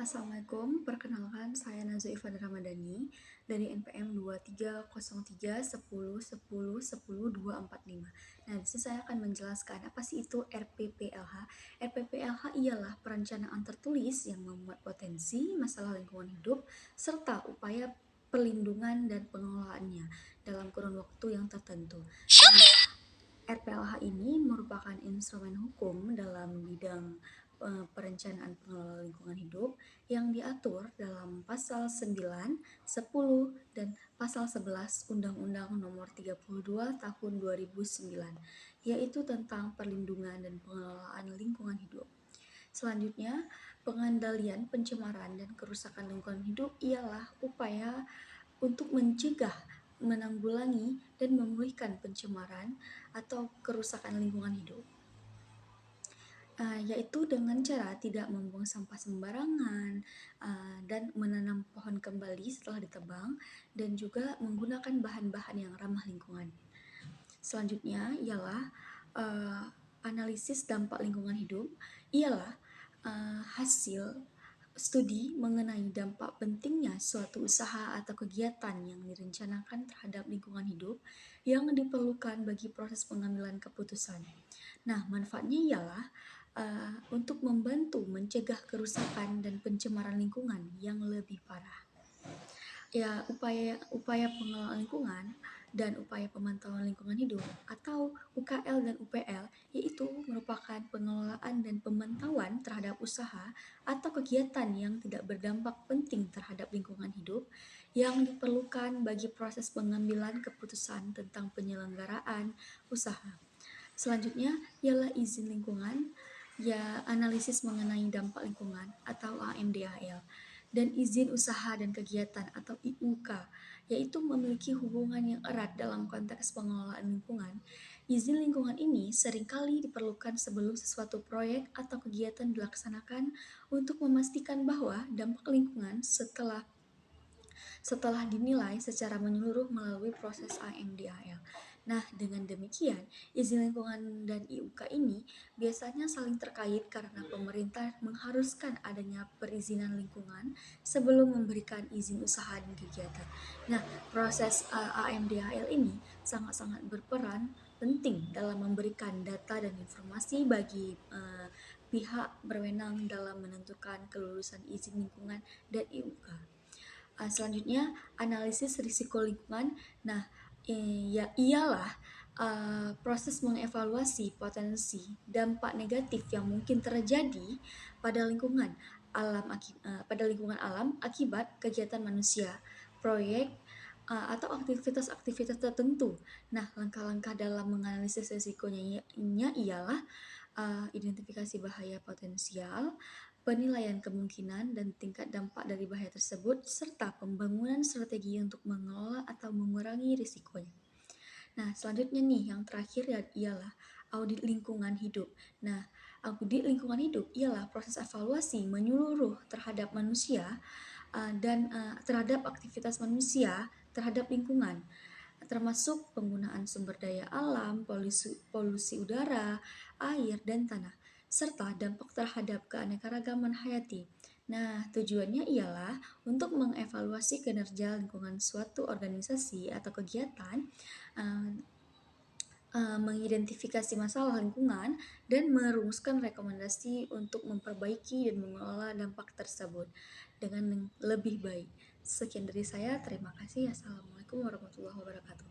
Assalamualaikum, perkenalkan saya Nazwa Ifan Ramadhani dari NPM 23031010100245. Nah, di sini saya akan menjelaskan apa sih itu RPPLH. RPPLH ialah perencanaan tertulis yang memuat potensi masalah lingkungan hidup serta upaya perlindungan dan pengelolaannya dalam kurun waktu yang tertentu. Nah, RPLH ini merupakan instrumen hukum dalam bidang perencanaan pengelolaan lingkungan hidup yang diatur dalam pasal 9, 10, dan pasal 11 Undang-Undang Nomor 32 Tahun 2009, yaitu tentang perlindungan dan pengelolaan lingkungan hidup. Selanjutnya, pengendalian pencemaran dan kerusakan lingkungan hidup ialah upaya untuk mencegah, menanggulangi, dan memulihkan pencemaran atau kerusakan lingkungan hidup, yaitu dengan cara tidak membuang sampah sembarangan, dan menanam pohon kembali setelah ditebang, dan juga menggunakan bahan-bahan yang ramah lingkungan. Selanjutnya ialah analisis dampak lingkungan hidup, ialah hasil studi mengenai dampak pentingnya suatu usaha atau kegiatan yang direncanakan terhadap lingkungan hidup yang diperlukan bagi proses pengambilan keputusan. Nah, manfaatnya ialah untuk membantu mencegah kerusakan dan pencemaran lingkungan yang lebih parah. Ya, upaya pengelolaan lingkungan dan upaya pemantauan lingkungan hidup atau UKL dan UPL, yaitu merupakan pengelolaan dan pemantauan terhadap usaha atau kegiatan yang tidak berdampak penting terhadap lingkungan hidup yang diperlukan bagi proses pengambilan keputusan tentang penyelenggaraan usaha. Selanjutnya ialah izin lingkungan, ya analisis mengenai dampak lingkungan atau AMDAL, dan izin usaha dan kegiatan atau IUK, yaitu memiliki hubungan yang erat dalam konteks pengelolaan lingkungan. Izin lingkungan ini seringkali diperlukan sebelum sesuatu proyek atau kegiatan dilaksanakan untuk memastikan bahwa dampak lingkungan setelah dinilai secara menyeluruh melalui proses AMDAL. Nah, dengan demikian, izin lingkungan dan IUK ini biasanya saling terkait karena pemerintah mengharuskan adanya perizinan lingkungan sebelum memberikan izin usaha dan kegiatan. Nah, proses AMDAL ini sangat-sangat berperan penting dalam memberikan data dan informasi bagi pihak berwenang dalam menentukan kelulusan izin lingkungan dan IUK. Selanjutnya, analisis risiko lingkungan. Nah, ialah proses mengevaluasi potensi dampak negatif yang mungkin terjadi pada lingkungan alam akibat kegiatan manusia, proyek atau aktivitas-aktivitas tertentu. Nah, langkah-langkah dalam menganalisis risikonya ialah identifikasi bahaya potensial, penilaian kemungkinan dan tingkat dampak dari bahaya tersebut, serta pembangunan strategi untuk mengelola atau mengurangi risikonya. Nah, selanjutnya nih, yang terakhir ialah audit lingkungan hidup. Nah, audit lingkungan hidup ialah proses evaluasi menyeluruh terhadap manusia dan terhadap aktivitas manusia terhadap lingkungan, termasuk penggunaan sumber daya alam, polusi udara, air, dan tanah, serta dampak terhadap keanekaragaman hayati. Nah, tujuannya ialah untuk mengevaluasi kinerja lingkungan suatu organisasi atau kegiatan, mengidentifikasi masalah lingkungan, dan merumuskan rekomendasi untuk memperbaiki dan mengelola dampak tersebut dengan lebih baik. Sekian dari saya, terima kasih. Assalamualaikum warahmatullahi wabarakatuh.